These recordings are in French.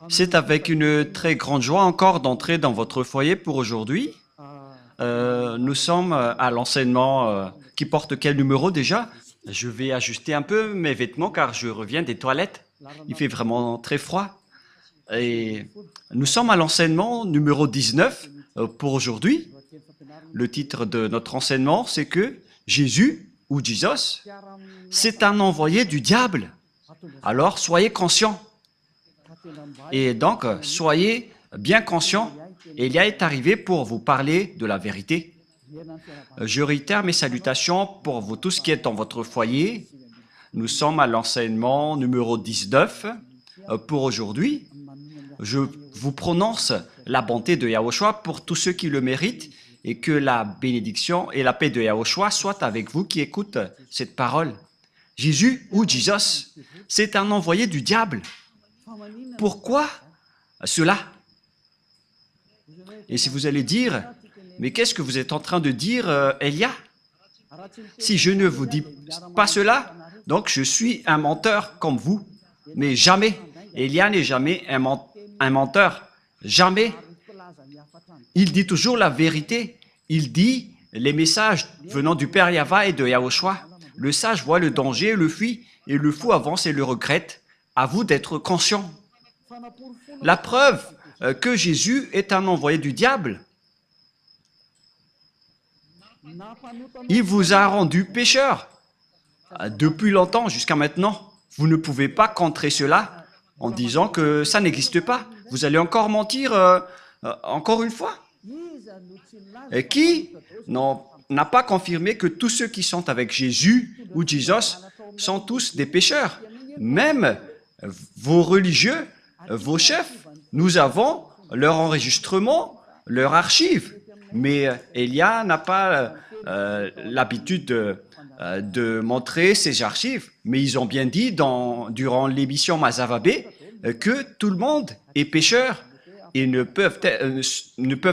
C'est avec une très grande joie encore d'entrer dans votre foyer pour aujourd'hui. Nous sommes à l'enseignement qui porte quel numéro déjà? Je vais ajuster un peu mes vêtements car je reviens des toilettes. Il fait vraiment très froid. Et nous sommes à l'enseignement numéro 19 pour aujourd'hui. Le titre de notre enseignement, c'est que Jésus, ou Jesus, c'est un envoyé du diable. Alors, soyez conscients. Et donc, soyez bien conscients. Elia est arrivé pour vous parler de la vérité. Je réitère mes salutations pour vous tous qui êtes dans votre foyer. Nous sommes à l'enseignement numéro 19 pour aujourd'hui. Je vous prononce la bonté de Yahushua pour tous ceux qui le méritent et que la bénédiction et la paix de Yahushua soient avec vous qui écoutent cette parole. Jésus ou Jesus, c'est un envoyé du diable. Pourquoi cela? Et si vous allez dire, mais qu'est-ce que vous êtes en train de dire, Elia? Si je ne vous dis pas cela, donc je suis un menteur comme vous. Mais jamais, Elia n'est jamais un menteur. Jamais. Il dit toujours la vérité. Il dit les messages venant du Père Yahva et de Yahushua. Le sage voit le danger, le fuit, et le fou avance et le regrette. À vous d'être conscient. La preuve que Jésus est un envoyé du diable. Il vous a rendu pécheur depuis longtemps jusqu'à maintenant. Vous ne pouvez pas contrer cela en disant que ça n'existe pas. Vous allez encore mentir encore une fois. Et qui n'a pas confirmé que tous ceux qui sont avec Jésus ou Jesus sont tous des pécheurs? Même vos religieux, vos chefs, nous avons leur enregistrement, leur archive. Mais Elia n'a pas l'habitude de montrer ses archives. Mais ils ont bien dit durant l'émission Mazavabé que tout le monde est pécheur et ne peuvent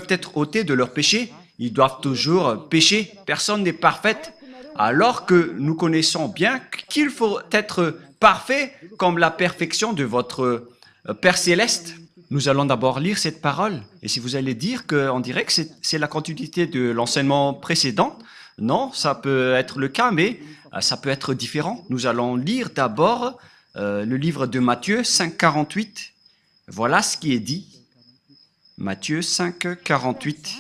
être ôtés de leur péché. Ils doivent toujours pécher. Personne n'est parfait. Alors que nous connaissons bien qu'il faut être parfait comme la perfection de votre Père Céleste. Nous allons d'abord lire cette parole. Et si vous allez dire qu'on dirait que c'est la continuité de l'enseignement précédent, non, ça peut être le cas, mais ça peut être différent. Nous allons lire d'abord le livre de Matthieu 5, 48. Voilà ce qui est dit. Matthieu 5, 48.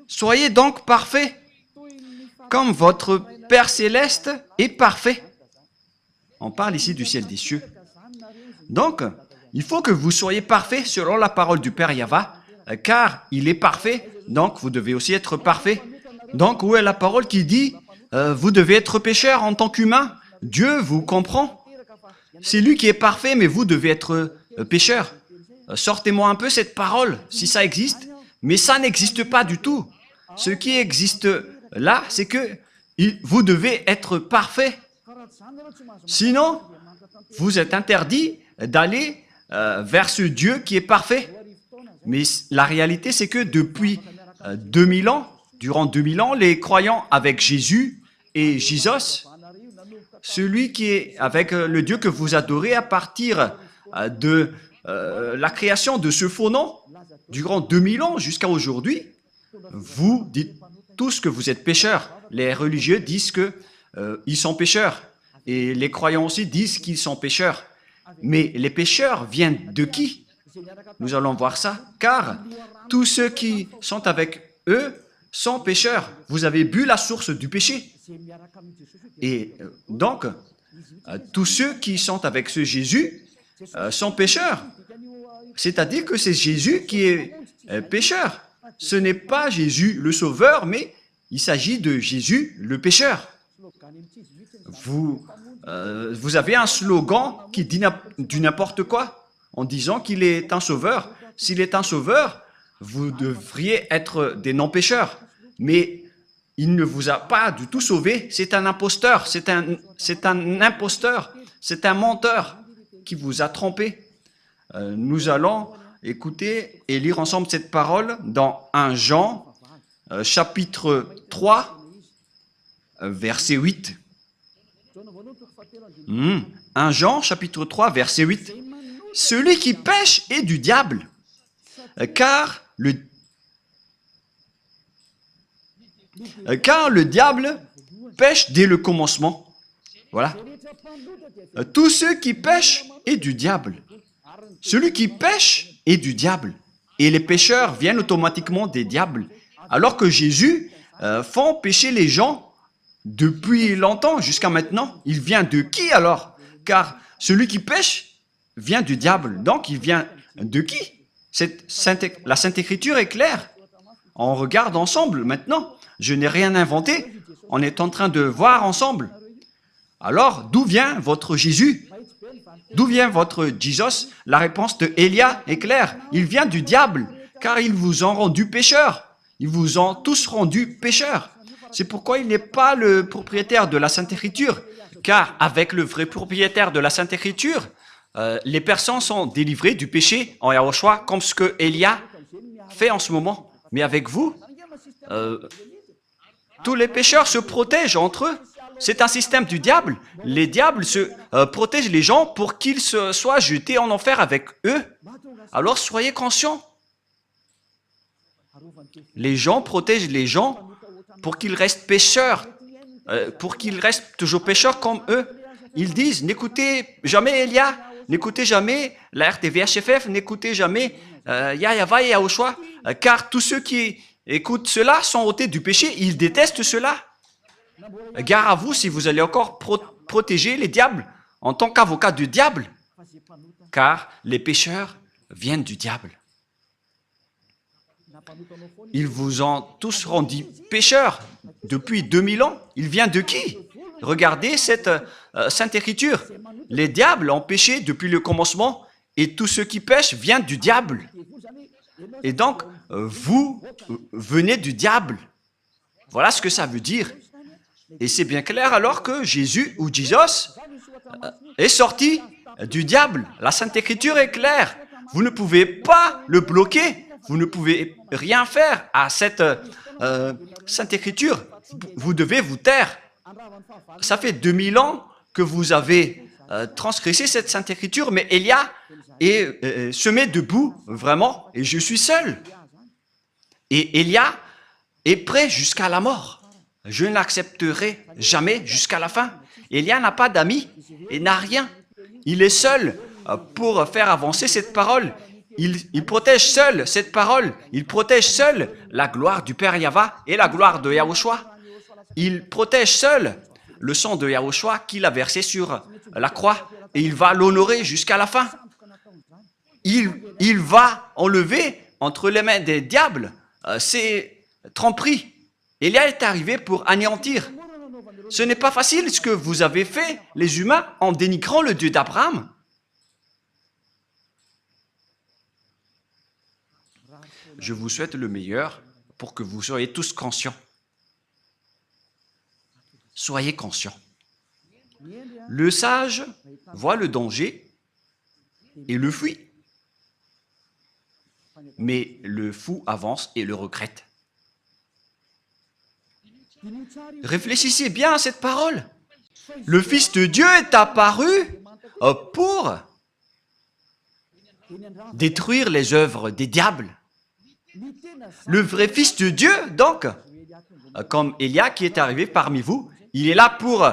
Soyez donc parfaits, comme votre Père Céleste est parfait. On parle ici du ciel des cieux. Donc, il faut que vous soyez parfaits selon la parole du Père Yahva, car il est parfait, donc vous devez aussi être parfait. Donc, où est la parole qui dit vous devez être pécheur en tant qu'humain? Dieu vous comprend. C'est lui qui est parfait, mais vous devez être pécheur. Sortez-moi un peu cette parole, si ça existe. Mais ça n'existe pas du tout. Ce qui existe là, c'est que vous devez être parfait. Sinon, vous êtes interdit d'aller vers ce Dieu qui est parfait. Mais la réalité, c'est que depuis 2000 ans, durant 2000 ans, les croyants avec Jésus et Jesus, celui qui est avec le Dieu que vous adorez à partir de la création de ce faux nom, durant 2000 ans jusqu'à aujourd'hui, vous dites tous que vous êtes pécheurs. Les religieux disent qu'ils sont pécheurs. Et les croyants aussi disent qu'ils sont pécheurs. Mais les pécheurs viennent de qui? Nous allons voir ça. Car tous ceux qui sont avec eux sont pécheurs. Vous avez bu la source du péché. Et donc, tous ceux qui sont avec ce Jésus sont pécheurs. C'est-à-dire que c'est Jésus qui est pécheur. Ce n'est pas Jésus le sauveur, mais il s'agit de Jésus le pécheur. Vous avez un slogan qui dit du n'importe quoi en disant qu'il est un sauveur. S'il est un sauveur, vous devriez être des non-pécheurs. Mais il ne vous a pas du tout sauvé. C'est un imposteur. C'est un imposteur. C'est un menteur qui vous a trompé. Nous allons écouter et lire ensemble cette parole dans 1 Jean, chapitre 3, verset 8. 1 Jean, chapitre 3, verset 8. celui qui pêche est du diable, car le diable pêche dès le commencement. Voilà. Tous ceux qui pêchent est du diable. Celui qui pêche est du diable. Et les pécheurs viennent automatiquement des diables. Alors que Jésus fait pécher les gens depuis longtemps jusqu'à maintenant. Il vient de qui alors? Car celui qui pêche vient du diable. Donc il vient de qui? La Sainte Écriture est claire. On regarde ensemble maintenant. Je n'ai rien inventé. On est en train de voir ensemble. Alors, d'où vient votre Jésus? D'où vient votre Jesus? La réponse de Élia est claire. Il vient du diable, car ils vous ont rendu pécheurs. Ils vous ont tous rendus pécheurs. C'est pourquoi il n'est pas le propriétaire de la Sainte Écriture, car avec le vrai propriétaire de la Sainte Écriture, les personnes sont délivrées du péché en Yahushua, comme ce que Élia fait en ce moment. Mais avec vous, tous les pécheurs se protègent entre eux. C'est un système du diable. Les diables protègent les gens pour qu'ils soient jetés en enfer avec eux. Alors soyez conscients. Les gens protègent les gens pour qu'ils restent pécheurs, pour qu'ils restent toujours pécheurs comme eux. Ils disent, n'écoutez jamais Elia, n'écoutez jamais la RTVHFF, n'écoutez jamais Yahya et Yahushua, car tous ceux qui écoutent cela sont ôtés du péché, ils détestent cela. Gare à vous si vous allez encore protéger les diables en tant qu'avocat du diable, car les pécheurs viennent du diable. Ils vous ont tous rendus pécheurs depuis 2000 ans. Il vient de qui? Regardez cette Sainte Écriture. Les diables ont péché depuis le commencement et tous ceux qui pêchent viennent du diable. Et donc, vous venez du diable. Voilà ce que ça veut dire. Et c'est bien clair alors que Jésus ou Jesus est sorti du diable. La Sainte Écriture est claire. Vous ne pouvez pas le bloquer. Vous ne pouvez rien faire à cette Sainte Écriture. Vous devez vous taire. Ça fait 2000 ans que vous avez transgressé cette Sainte Écriture, mais Élia se met debout, vraiment, et je suis seul. Et Élia est prêt jusqu'à la mort. Je ne l'accepterai jamais jusqu'à la fin. Élia n'a pas d'amis et n'a rien. Il est seul pour faire avancer cette parole. Il protège seul cette parole. Il protège seul la gloire du Père Yahva et la gloire de Yahushua. Il protège seul le sang de Yahushua qu'il a versé sur la croix et il va l'honorer jusqu'à la fin. Il va enlever entre les mains des diables ces tromperies. Élia est arrivé pour anéantir. Ce n'est pas facile ce que vous avez fait, les humains, en dénigrant le Dieu d'Abraham. Je vous souhaite le meilleur pour que vous soyez tous conscients. Soyez conscients. Le sage voit le danger et le fuit. Mais le fou avance et le regrette. Réfléchissez bien à cette parole. Le Fils de Dieu est apparu pour détruire les œuvres des diables. Le vrai Fils de Dieu, donc, comme Élia qui est arrivé parmi vous, il est là pour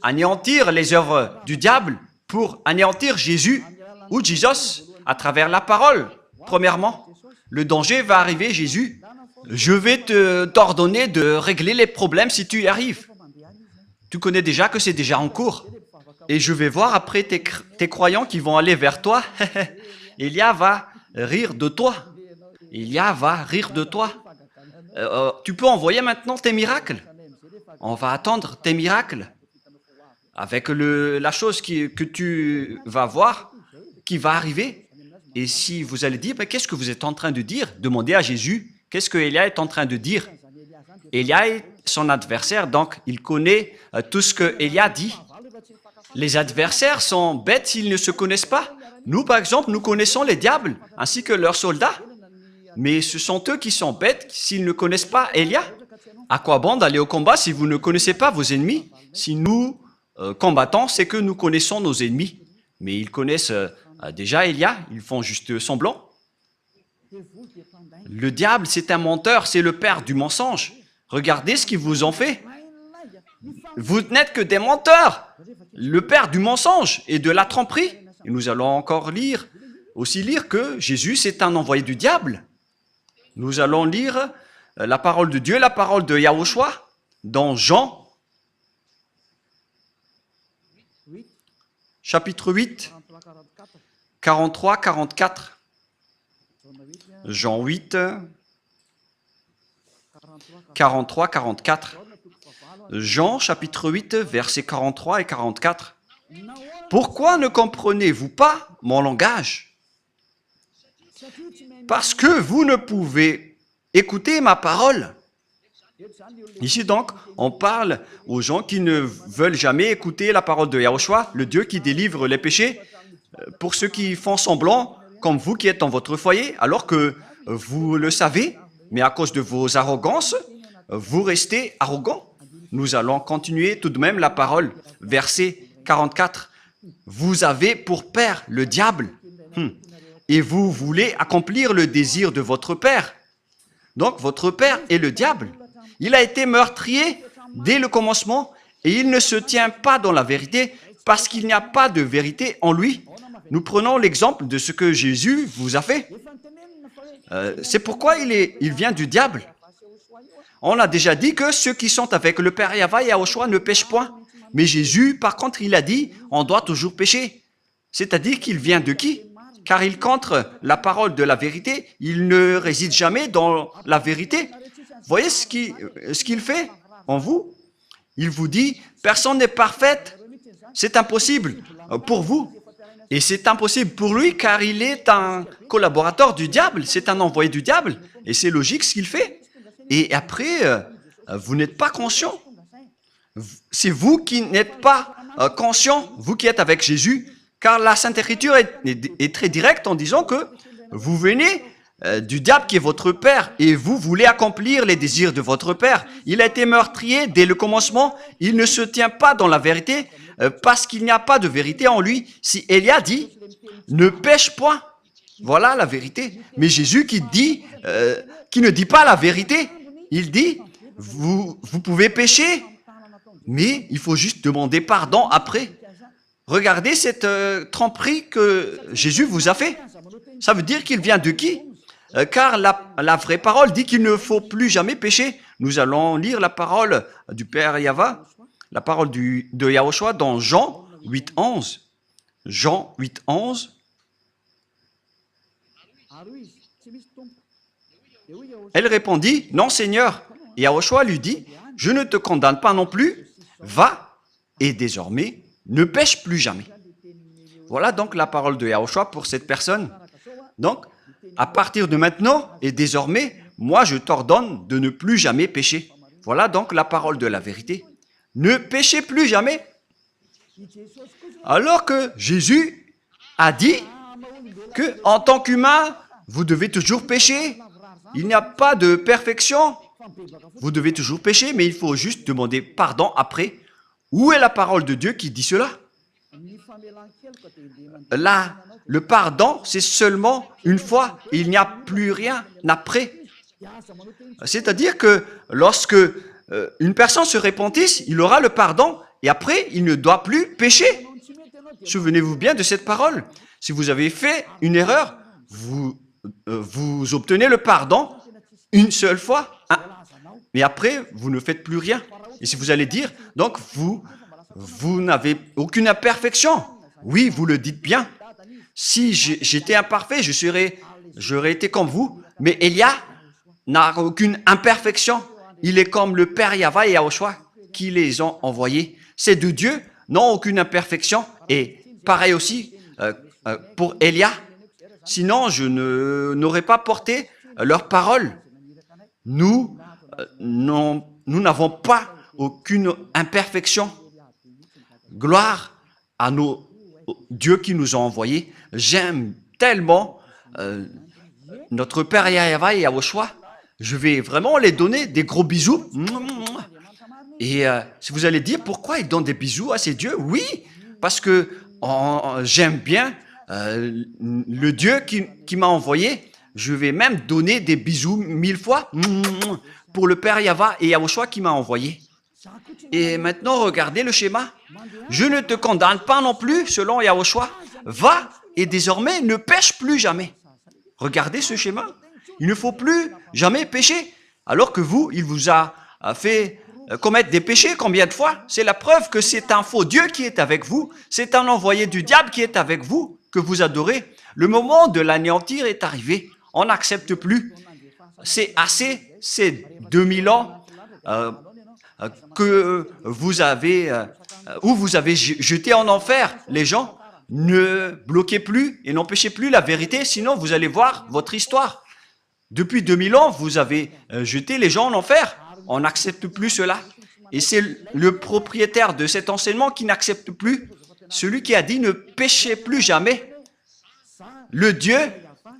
anéantir les œuvres du diable, pour anéantir Jésus ou Jesus à travers la parole. Premièrement, le danger va arriver, Jésus. Je vais t'ordonner de régler les problèmes si tu y arrives. Tu connais déjà que c'est déjà en cours. Et je vais voir après tes croyants qui vont aller vers toi. Élia va rire de toi. Élia va rire de toi. Tu peux envoyer maintenant tes miracles. On va attendre tes miracles. Avec la chose que tu vas voir, qui va arriver. Et si vous allez dire, qu'est-ce que vous êtes en train de dire? Demandez à Jésus. Qu'est-ce que Élia est en train de dire? Élia est son adversaire, donc il connaît tout ce que Élia dit. Les adversaires sont bêtes s'ils ne se connaissent pas. Nous, par exemple, nous connaissons les diables ainsi que leurs soldats. Mais ce sont eux qui sont bêtes s'ils ne connaissent pas Élia. À quoi bon d'aller au combat si vous ne connaissez pas vos ennemis? Si nous combattons, c'est que nous connaissons nos ennemis. Mais ils connaissent Déjà, ils font juste semblant. Le diable, c'est un menteur, c'est le père du mensonge. Regardez ce qu'ils vous ont fait. Vous n'êtes que des menteurs, le père du mensonge et de la tromperie. Et nous allons encore aussi lire que Jésus, c'est un envoyé du diable. Nous allons lire la parole de Dieu, la parole de Yahushua, dans Jean, chapitre 8, 43-44. Jean 8, 43-44. Jean, chapitre 8, versets 43 et 44. Pourquoi ne comprenez-vous pas mon langage? Parce que vous ne pouvez écouter ma parole. Ici donc, on parle aux gens qui ne veulent jamais écouter la parole de Yahushua, le Dieu qui délivre les péchés, pour ceux qui font semblant, comme vous qui êtes dans votre foyer, alors que vous le savez, mais à cause de vos arrogances, vous restez arrogants. Nous allons continuer tout de même la parole. Verset 44. Vous avez pour père le diable, et vous voulez accomplir le désir de votre père. Donc, votre père est le diable. Il a été meurtrier dès le commencement, et il ne se tient pas dans la vérité, parce qu'il n'y a pas de vérité en lui. Nous prenons l'exemple de ce que Jésus vous a fait. C'est pourquoi il vient du diable. On a déjà dit que ceux qui sont avec le Père Yahva et Yahushua ne pêchent point. Mais Jésus, par contre, il a dit, on doit toujours pécher. C'est-à-dire qu'il vient de qui? Car il contre la parole de la vérité. Il ne réside jamais dans la vérité. Voyez ce qu'il fait en vous? Il vous dit, personne n'est parfaite. C'est impossible pour vous. Et c'est impossible pour lui car il est un collaborateur du diable. C'est un envoyé du diable. Et c'est logique ce qu'il fait. Et après, vous n'êtes pas conscient. C'est vous qui n'êtes pas conscient, vous qui êtes avec Jésus, car la Sainte Écriture est très directe en disant que vous venez du diable qui est votre père et vous voulez accomplir les désirs de votre père. Il a été meurtrier dès le commencement, il ne se tient pas dans la vérité parce qu'il n'y a pas de vérité en lui. Si Élia dit « ne pêche point », voilà la vérité. Mais Jésus qui ne dit pas la vérité, il dit « vous pouvez pécher ». Mais il faut juste demander pardon après. Regardez cette tromperie que Jésus vous a fait. Ça veut dire qu'il vient de qui? Car la vraie parole dit qu'il ne faut plus jamais pécher. Nous allons lire la parole du Père Yahva, la parole de Yahushua dans Jean 8, 11. Jean 8, 11. Elle répondit, « Non, Seigneur. » Et Yahushua lui dit, « Je ne te condamne pas non plus. Va et désormais, ne pêche plus jamais. » Voilà donc la parole de Yahushua pour cette personne. Donc, à partir de maintenant et désormais, moi je t'ordonne de ne plus jamais pécher. Voilà donc la parole de la vérité. Ne péchez plus jamais. Alors que Jésus a dit que en tant qu'humain, vous devez toujours pécher. Il n'y a pas de perfection. Vous devez toujours pécher, mais il faut juste demander pardon après. Où est la parole de Dieu qui dit cela? Là, le pardon, c'est seulement une fois. Il n'y a plus rien après. C'est-à-dire que lorsque une personne se repentisse, il aura le pardon et après, il ne doit plus pécher. Souvenez-vous bien de cette parole. Si vous avez fait une erreur, vous obtenez le pardon une seule fois. Mais après, vous ne faites plus rien. Et si vous allez dire, donc vous n'avez aucune imperfection. Oui, vous le dites bien. Si j'étais imparfait, j'aurais été comme vous. Mais Élia n'a aucune imperfection. Il est comme le Père Yahva et Yahushua qui les ont envoyés. Ces deux dieux n'ont aucune imperfection. Et pareil aussi pour Élia. Sinon, je n'aurais pas porté leur parole. Nous n'avons pas aucune imperfection. Gloire à nos dieux qui nous ont envoyés. J'aime tellement notre Père Yahva et Yahushua. Je vais vraiment les donner des gros bisous. Et si vous allez dire pourquoi ils donnent des bisous à ces dieux, oui, parce que j'aime bien le Dieu qui m'a envoyé, je vais même donner des bisous 1000 fois pour le Père Yahva et Yahushua qui m'a envoyé. Et maintenant, regardez le schéma. Je ne te condamne pas non plus, selon Yahushua. Va et désormais ne pêche plus jamais. Regardez ce schéma. Il ne faut plus jamais pécher. Alors que vous, il vous a fait commettre des péchés combien de fois? C'est la preuve que c'est un faux Dieu qui est avec vous. C'est un envoyé du diable qui est avec vous, que vous adorez. Le moment de l'anéantir est arrivé. On n'accepte plus. C'est assez, c'est 2000 ans que vous avez, où vous avez jeté en enfer les gens. Ne bloquez plus et n'empêchez plus la vérité, sinon vous allez voir votre histoire. Depuis 2000 ans, vous avez jeté les gens en enfer. On n'accepte plus cela. Et c'est le propriétaire de cet enseignement qui n'accepte plus. Celui qui a dit ne péchez plus jamais. Le Dieu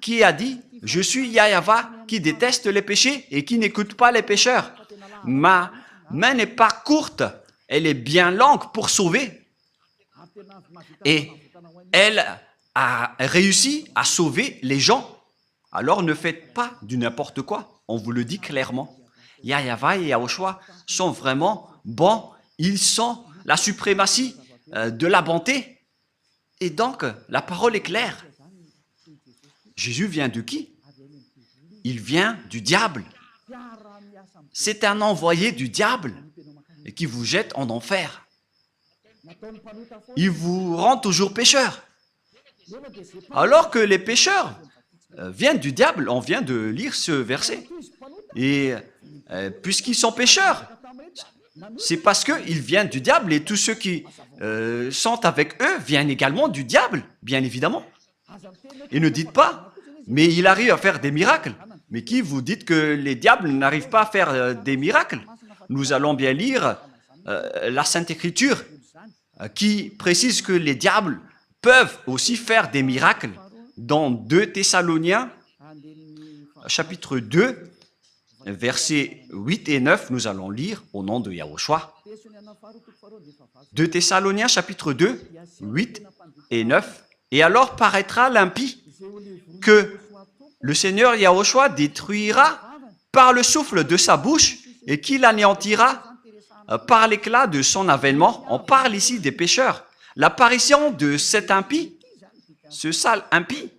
qui a dit « Je suis Yahva qui déteste les péchés et qui n'écoute pas les pécheurs. Ma main n'est pas courte, elle est bien longue pour sauver. » Et elle a réussi à sauver les gens. Alors ne faites pas du n'importe quoi. On vous le dit clairement. Yahva et Yahushua sont vraiment bons. Ils sont la suprématie de la bonté. Et donc, la parole est claire. Jésus vient de qui? Il vient du diable. C'est un envoyé du diable qui vous jette en enfer. Il vous rend toujours pécheur. Alors que les pécheurs viennent du diable, on vient de lire ce verset. Et puisqu'ils sont pécheurs, c'est parce qu'ils viennent du diable et tous ceux qui sont avec eux viennent également du diable, bien évidemment. Et ne dites pas, mais il arrive à faire des miracles. Mais qui vous dites que les diables n'arrivent pas à faire des miracles? Nous allons bien lire la Sainte Écriture qui précise que les diables peuvent aussi faire des miracles. Dans 2 Thessaloniens, chapitre 2, versets 8 et 9, nous allons lire au nom de Yahushua. 2 Thessaloniens, chapitre 2, 8 et 9. Et alors paraîtra l'impie que le Seigneur Yahushua détruira par le souffle de sa bouche et qu'il anéantira par l'éclat de son avènement. On parle ici des pécheurs. L'apparition de cet impie, ce sale impie,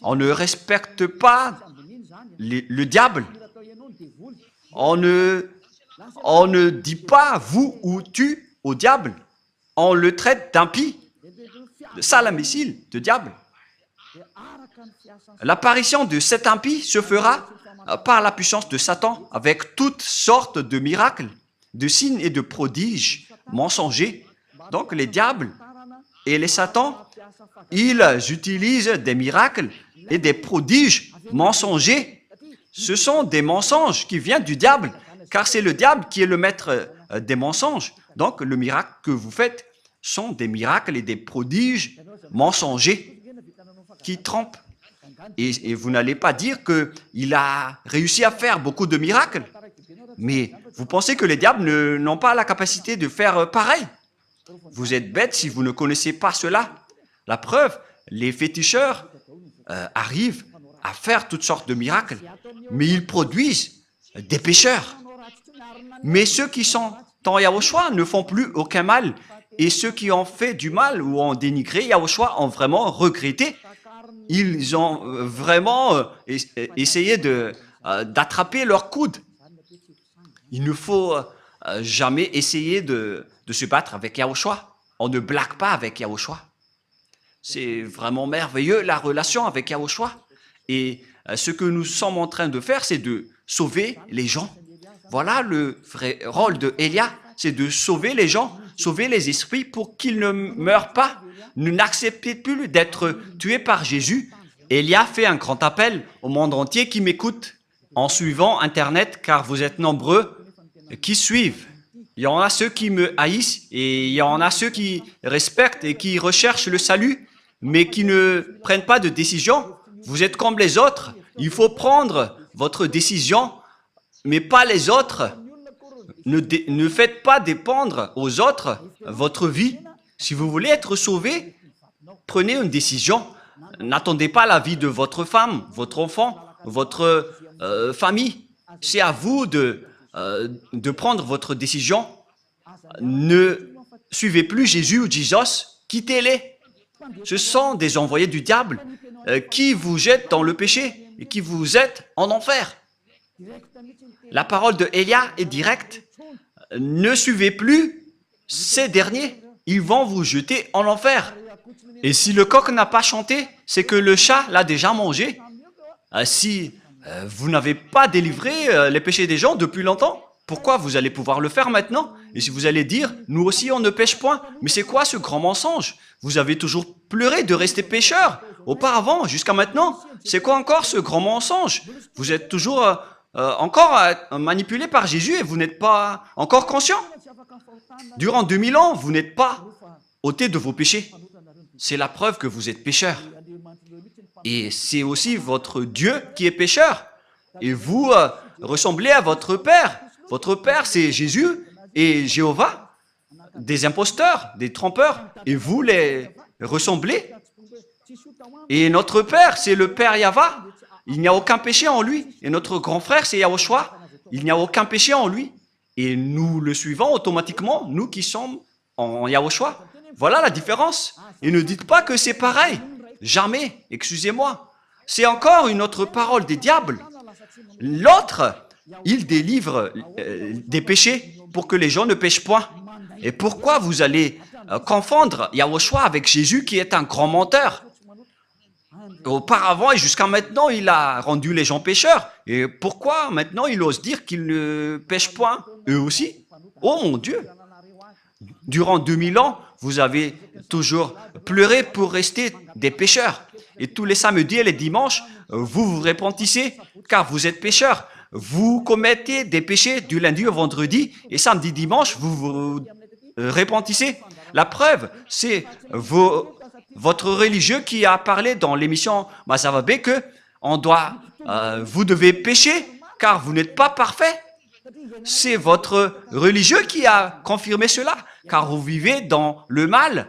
on ne respecte pas le diable. On ne dit pas vous ou tu au diable. On le traite d'impie, de sale imbécile, de diable. L'apparition de cet impie se fera par la puissance de Satan avec toutes sortes de miracles, de signes et de prodiges mensongers. Donc les diables et les satans, ils utilisent des miracles et des prodiges mensongers. Ce sont des mensonges qui viennent du diable, car c'est le diable qui est le maître des mensonges. Donc le miracle que vous faites sont des miracles et des prodiges mensongers qui trompent. Et vous n'allez pas dire qu'il a réussi à faire beaucoup de miracles. Mais vous pensez que les diables n'ont pas la capacité de faire pareil? Vous êtes bête si vous ne connaissez pas cela. La preuve, les féticheurs arrivent à faire toutes sortes de miracles, mais ils produisent des pécheurs. Mais ceux qui sont en Yahushua ne font plus aucun mal. Et ceux qui ont fait du mal ou ont dénigré Yahushua ont vraiment regretté. Ils ont vraiment essayé d'attraper leur coude. Il ne faut jamais essayer de se battre avec Yahushua. On ne blague pas avec Yahushua. C'est vraiment merveilleux la relation avec Yahushua. Et ce que nous sommes en train de faire, c'est de sauver les gens. Voilà le vrai rôle de Élia, c'est de sauver les gens, sauver les esprits pour qu'ils ne meurent pas. Ne n'acceptez plus d'être tués par Jésus. Élia fait un grand appel au monde entier qui m'écoute en suivant Internet, car vous êtes nombreux qui suivent. Il y en a ceux qui me haïssent et il y en a ceux qui respectent et qui recherchent le salut, mais qui ne prennent pas de décision. Vous êtes comme les autres. Il faut prendre votre décision, mais pas les autres. Ne faites pas dépendre aux autres votre vie. Si vous voulez être sauvé, prenez une décision. N'attendez pas l'avis de votre femme, votre enfant, votre famille. C'est à vous de prendre votre décision. Ne suivez plus Jésus ou Jesus, quittez-les. Ce sont des envoyés du diable qui vous jettent dans le péché et qui vous jettent en enfer. La parole de Élia est directe. Ne suivez plus ces derniers. Ils vont vous jeter en enfer. Et si le coq n'a pas chanté, c'est que le chat l'a déjà mangé. Si vous n'avez pas délivré les péchés des gens depuis longtemps, pourquoi vous allez pouvoir le faire maintenant? Et si vous allez dire, nous aussi on ne pêche point, mais c'est quoi ce grand mensonge? Vous avez toujours pleuré de rester pécheur auparavant, jusqu'à maintenant. C'est quoi encore ce grand mensonge? Vous êtes toujours encore manipulé par Jésus et vous n'êtes pas encore conscient. Durant 2000 ans, vous n'êtes pas ôté de vos péchés. C'est la preuve que vous êtes pécheur. Et c'est aussi votre Dieu qui est pécheur. Et vous ressemblez à votre Père. Votre Père, c'est Jésus et Jéhovah, des imposteurs, des trompeurs. Et vous les ressemblez. Et notre Père, c'est le Père Yahva. Il n'y a aucun péché en lui. Et notre grand frère, c'est Yahushua. Il n'y a aucun péché en lui. Et nous le suivons automatiquement, nous qui sommes en Yahushua. Voilà la différence. Et ne dites pas que c'est pareil. Jamais. Excusez-moi. C'est encore une autre parole des diables. L'autre, il délivre des péchés pour que les gens ne pêchent point. Et pourquoi vous allez confondre Yahushua avec Jésus qui est un grand menteur? Auparavant et jusqu'à maintenant, il a rendu les gens pécheurs. Et pourquoi maintenant il ose dire qu'ils ne pêchent point? Eux aussi? Oh mon Dieu! Durant 2000 ans, vous avez toujours pleuré pour rester des pécheurs. Et tous les samedis et les dimanches, vous vous repentissez car vous êtes pécheurs. Vous commettez des péchés du lundi au vendredi et samedi, dimanche, vous vous repentissez. La preuve, c'est votre religieux qui a parlé dans l'émission Masavabé que vous devez pécher car vous n'êtes pas parfait. C'est votre religieux qui a confirmé cela, car vous vivez dans le mal.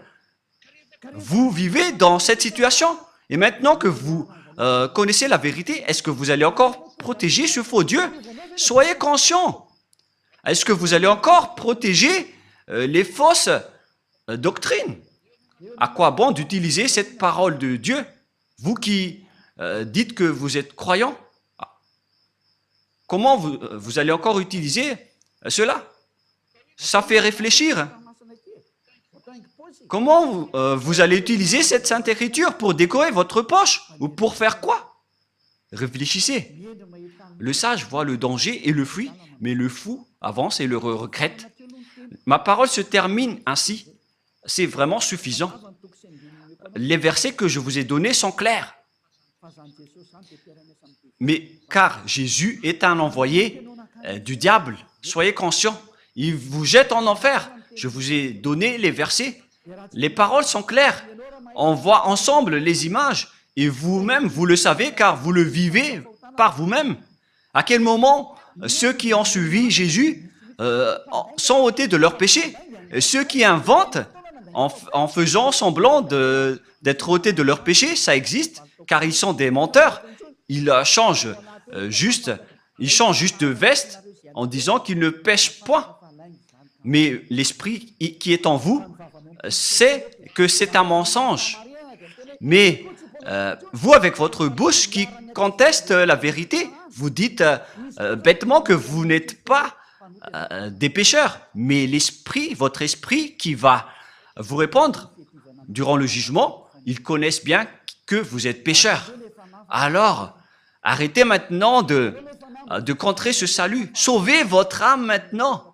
Vous vivez dans cette situation. Et maintenant que vous connaissez la vérité, est-ce que vous allez encore protéger ce faux Dieu? Soyez conscient. Est-ce que vous allez encore protéger les fausses doctrines? À quoi bon d'utiliser cette parole de Dieu? Vous qui dites que vous êtes croyant, comment vous allez encore utiliser cela? Ça fait réfléchir. Comment vous allez utiliser cette Sainte Écriture pour décorer votre poche? Ou pour faire quoi? Réfléchissez. Le sage voit le danger et le fuit, mais le fou avance et le regrette. Ma parole se termine ainsi. C'est vraiment suffisant. Les versets que je vous ai donnés sont clairs. Mais car Jésus est un envoyé du diable, soyez conscients. Il vous jette en enfer. Je vous ai donné les versets. Les paroles sont claires. On voit ensemble les images. Et vous-même, vous le savez car vous le vivez par vous-même. À quel moment ceux qui ont suivi Jésus sont ôtés de leurs péchés? Et ceux qui inventent en faisant semblant d'être ôtés de leurs péchés, ça existe car ils sont des menteurs. Ils changent juste de veste en disant qu'ils ne pêchent point. Mais l'esprit qui est en vous sait que c'est un mensonge. Mais vous, avec votre bouche qui conteste la vérité, vous dites bêtement que vous n'êtes pas des pécheurs. Mais l'esprit, votre esprit qui va vous répondre durant le jugement, ils connaissent bien que vous êtes pécheurs. Alors, arrêtez maintenant de contrer ce salut. Sauvez votre âme maintenant.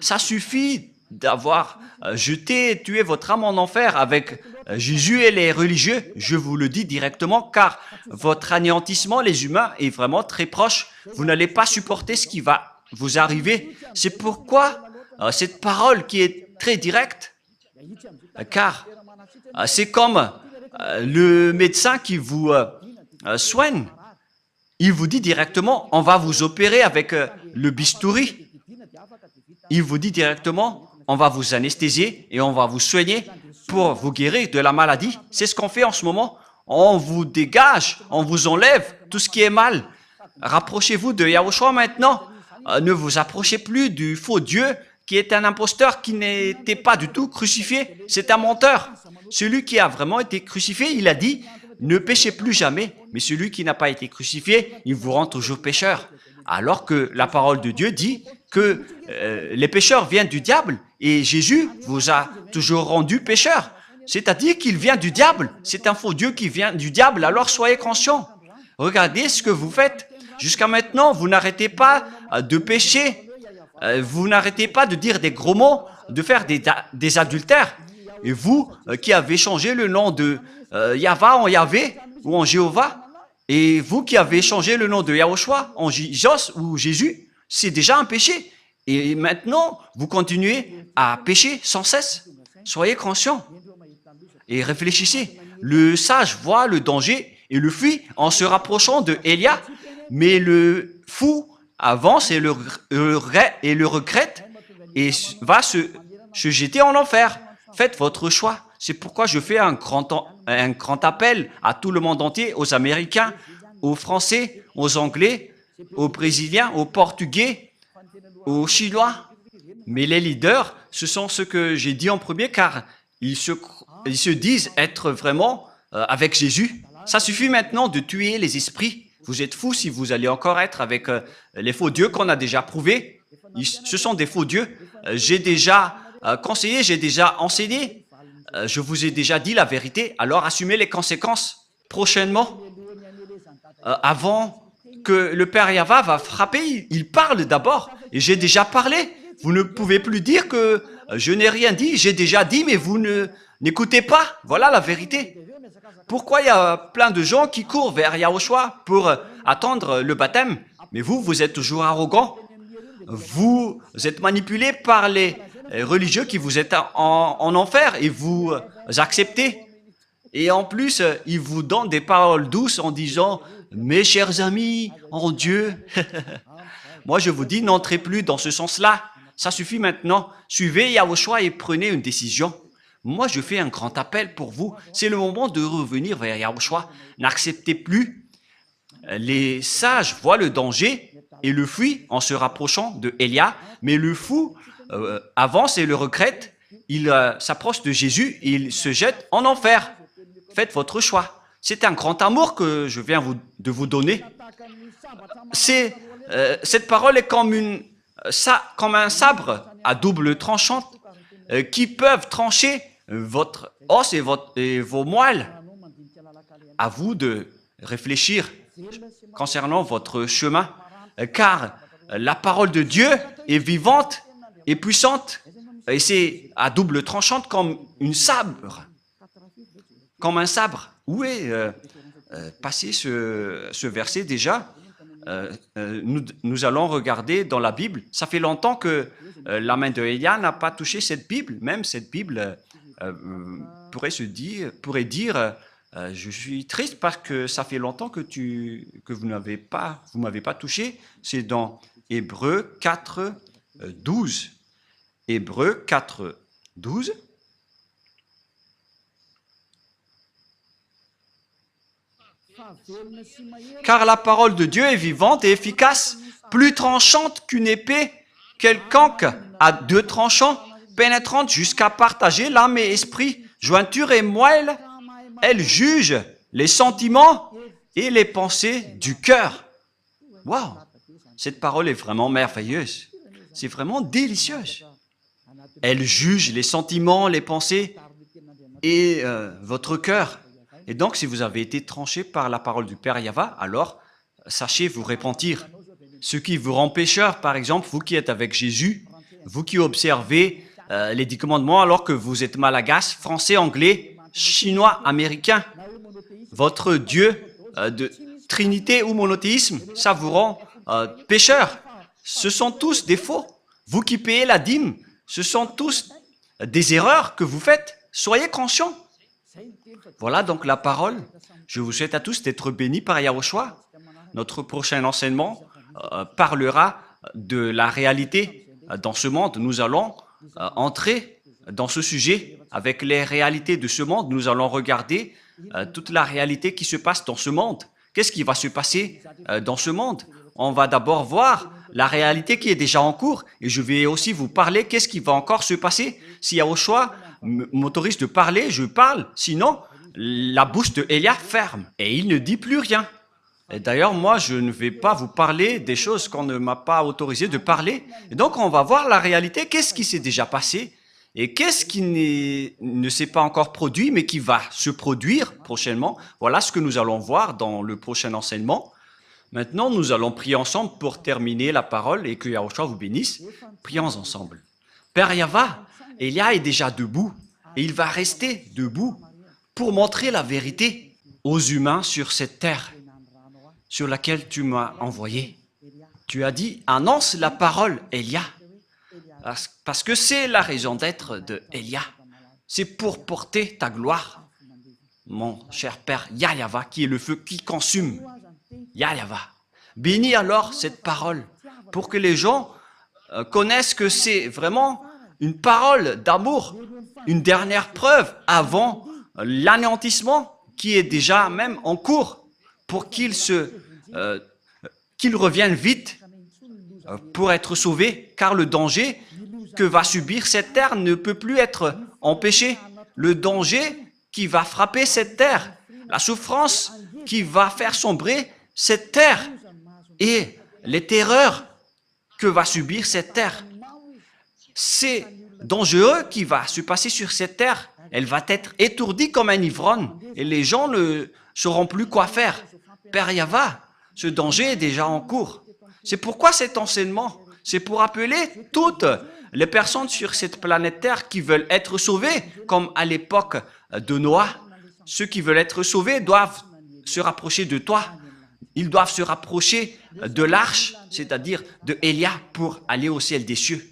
Ça suffit d'avoir jeté et tué votre âme en enfer avec Jésus et les religieux. Je vous le dis directement, car votre anéantissement, les humains, est vraiment très proche. Vous n'allez pas supporter ce qui va vous arriver. C'est pourquoi cette parole qui est très directe, car c'est comme le médecin qui vous soigne. Il vous dit directement, on va vous opérer avec le bistouri. Il vous dit directement, on va vous anesthésier et on va vous soigner pour vous guérir de la maladie. C'est ce qu'on fait en ce moment. On vous dégage, on vous enlève tout ce qui est mal. Rapprochez-vous de Yahushua maintenant. Ne vous approchez plus du faux Dieu qui est un imposteur, qui n'était pas du tout crucifié. C'est un menteur. Celui qui a vraiment été crucifié, il a dit, ne péchez plus jamais. Mais celui qui n'a pas été crucifié, il vous rend toujours pécheur. Alors que la parole de Dieu dit que les pécheurs viennent du diable et Jésus vous a toujours rendu pécheur. C'est-à-dire qu'il vient du diable. C'est un faux Dieu qui vient du diable, alors soyez conscients. Regardez ce que vous faites. Jusqu'à maintenant, vous n'arrêtez pas de pécher. Vous n'arrêtez pas de dire des gros mots, de faire des adultères. Et vous qui avez changé le nom de Yahva en Yahvé ou en Jéhovah, et vous qui avez changé le nom de Yahushua en Jos ou Jésus, c'est déjà un péché. Et maintenant, vous continuez à pécher sans cesse. Soyez conscients et réfléchissez. Le sage voit le danger et le fuit en se rapprochant de Élia, mais le fou avance et le regrette et va se jeter en enfer. Faites votre choix. C'est pourquoi je fais un grand appel à tout le monde entier, aux Américains, aux Français, aux Anglais, aux Brésiliens, aux Portugais, aux Chinois. Mais les leaders, ce sont ceux que j'ai dit en premier, car ils se disent être vraiment avec Jésus. Ça suffit maintenant de tuer les esprits. Vous êtes fous si vous allez encore être avec les faux dieux qu'on a déjà prouvés. Ce sont des faux dieux. J'ai déjà conseillé, j'ai déjà enseigné. Je vous ai déjà dit la vérité. Alors assumez les conséquences prochainement. Avant que le Père Yahva va frapper, il parle d'abord. Et j'ai déjà parlé. Vous ne pouvez plus dire que je n'ai rien dit. J'ai déjà dit, mais vous n'écoutez pas. Voilà la vérité. Pourquoi il y a plein de gens qui courent vers Yahushua pour attendre le baptême? Mais vous êtes toujours arrogant. Vous êtes manipulé par les religieux qui vous êtes en enfer et vous acceptez. Et en plus, ils vous donnent des paroles douces en disant « Mes chers amis, en Dieu ». Moi, je vous dis, n'entrez plus dans ce sens-là. Ça suffit maintenant. Suivez Yahushua et prenez une décision. Moi, je fais un grand appel pour vous. C'est le moment de revenir vers Yahushua. N'acceptez plus. Les sages voient le danger et le fuient en se rapprochant de Élia, mais le fou avance et le regrette. Il s'approche de Jésus et il se jette en enfer. Faites votre choix. C'est un grand amour que je viens de vous donner. Cette parole est comme un sabre à double tranchant qui peuvent trancher votre os et vos moelles. À vous de réfléchir concernant votre chemin, car la parole de Dieu est vivante et puissante, et c'est à double tranchante comme un sabre. Où est passé ce verset déjà? Nous allons regarder dans la Bible. Ça fait longtemps que la main de Élia n'a pas touché cette Bible. Même cette Bible pourrait dire je suis triste parce que ça fait longtemps que vous m'avez pas touché. C'est dans Hébreux 4, 12. Hébreux 4, 12. Car la parole de Dieu est vivante et efficace, plus tranchante qu'une épée quelconque à deux tranchants, pénétrante jusqu'à partager l'âme et esprit, jointure et moelle. Elle juge les sentiments et les pensées du cœur. Waouh! Cette parole est vraiment merveilleuse. C'est vraiment délicieuse. Elle juge les sentiments, les pensées et votre cœur. Et donc, si vous avez été tranché par la parole du Père Yahva, alors sachez vous repentir. Ce qui vous rend pécheur, par exemple, vous qui êtes avec Jésus, vous qui observez les 10 commandements alors que vous êtes malagasy, français, anglais, chinois, américain, votre Dieu de Trinité ou monothéisme, ça vous rend pécheur. Ce sont tous des faux. Vous qui payez la dîme, ce sont tous des erreurs que vous faites. Soyez conscients. Voilà donc la parole. Je vous souhaite à tous d'être bénis par Yahushua. Notre prochain enseignement parlera de la réalité. Dans ce monde, nous allons entrer dans ce sujet avec les réalités de ce monde. Nous allons regarder toute la réalité qui se passe dans ce monde. Qu'est-ce qui va se passer dans ce monde? On va d'abord voir la réalité qui est déjà en cours et je vais aussi vous parler qu'est-ce qui va encore se passer. Si Yahushua m'autorise de parler, je parle. Sinon, la bouche de Élia ferme et il ne dit plus rien. Et d'ailleurs, moi, je ne vais pas vous parler des choses qu'on ne m'a pas autorisé de parler. Et donc, on va voir la réalité, qu'est-ce qui s'est déjà passé et qu'est-ce qui ne s'est pas encore produit, mais qui va se produire prochainement. Voilà ce que nous allons voir dans le prochain enseignement. Maintenant, nous allons prier ensemble pour terminer la parole et que Yahushua vous bénisse. Prions ensemble. Père Yahva, Élia est déjà debout et il va rester debout pour montrer la vérité aux humains sur cette terre sur laquelle tu m'as envoyé. Tu as dit, annonce la parole, Élia, parce que c'est la raison d'être de Élia. C'est pour porter ta gloire, mon cher Père Yahva, qui est le feu qui consume. Yahva. Bénis alors cette parole pour que les gens connaissent que c'est vraiment une parole d'amour, une dernière preuve avant l'anéantissement qui est déjà même en cours pour qu'ils reviennent vite pour être sauvés, car le danger que va subir cette terre ne peut plus être empêché. Le danger qui va frapper cette terre, la souffrance qui va faire sombrer cette terre et les terreurs que va subir cette terre. C'est dangereux qui va se passer sur cette terre. Elle va être étourdie comme un ivrogne et les gens ne sauront plus quoi faire. Père Yahva, ce danger est déjà en cours. C'est pourquoi cet enseignement, c'est pour appeler toutes les personnes sur cette planète Terre qui veulent être sauvées, comme à l'époque de Noah. Ceux qui veulent être sauvés doivent se rapprocher de toi. Ils doivent se rapprocher de l'arche, c'est-à-dire de Élia, pour aller au ciel des cieux.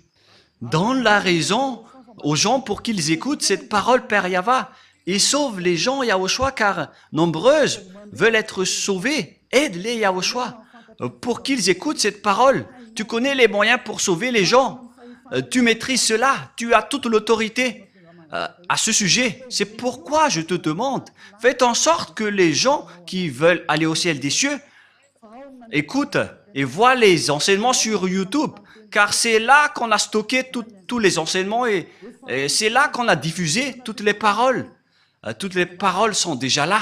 Donne la raison aux gens pour qu'ils écoutent cette parole, Père Yahva, et sauve les gens, Yahushua, car nombreuses veulent être sauvées. Aide-les, Yahushua, pour qu'ils écoutent cette parole. Tu connais les moyens pour sauver les gens. Tu maîtrises cela. Tu as toute l'autorité à ce sujet. C'est pourquoi je te demande, faites en sorte que les gens qui veulent aller au ciel des cieux écoutent et voient les enseignements sur YouTube, car c'est là qu'on a stocké tous les enseignements et c'est là qu'on a diffusé toutes les paroles. Toutes les paroles sont déjà là.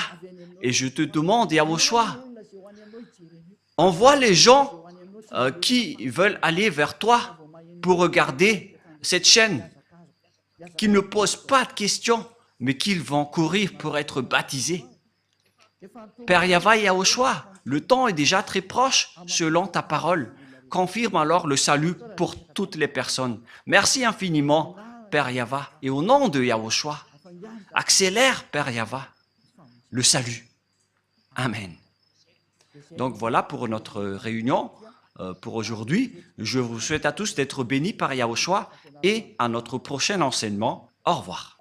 Et je te demande, Yahushua, envoie les gens qui veulent aller vers toi pour regarder cette chaîne, qui ne posent pas de questions, mais qu'ils vont courir pour être baptisés. Père Yahva et Yahushua, le temps est déjà très proche selon ta parole. Confirme alors le salut pour toutes les personnes. Merci infiniment, Père Yahva, et au nom de Yahushua, accélère, Père Yahva, le salut. Amen. Donc voilà pour notre réunion pour aujourd'hui. Je vous souhaite à tous d'être bénis par Yahushua et à notre prochain enseignement. Au revoir.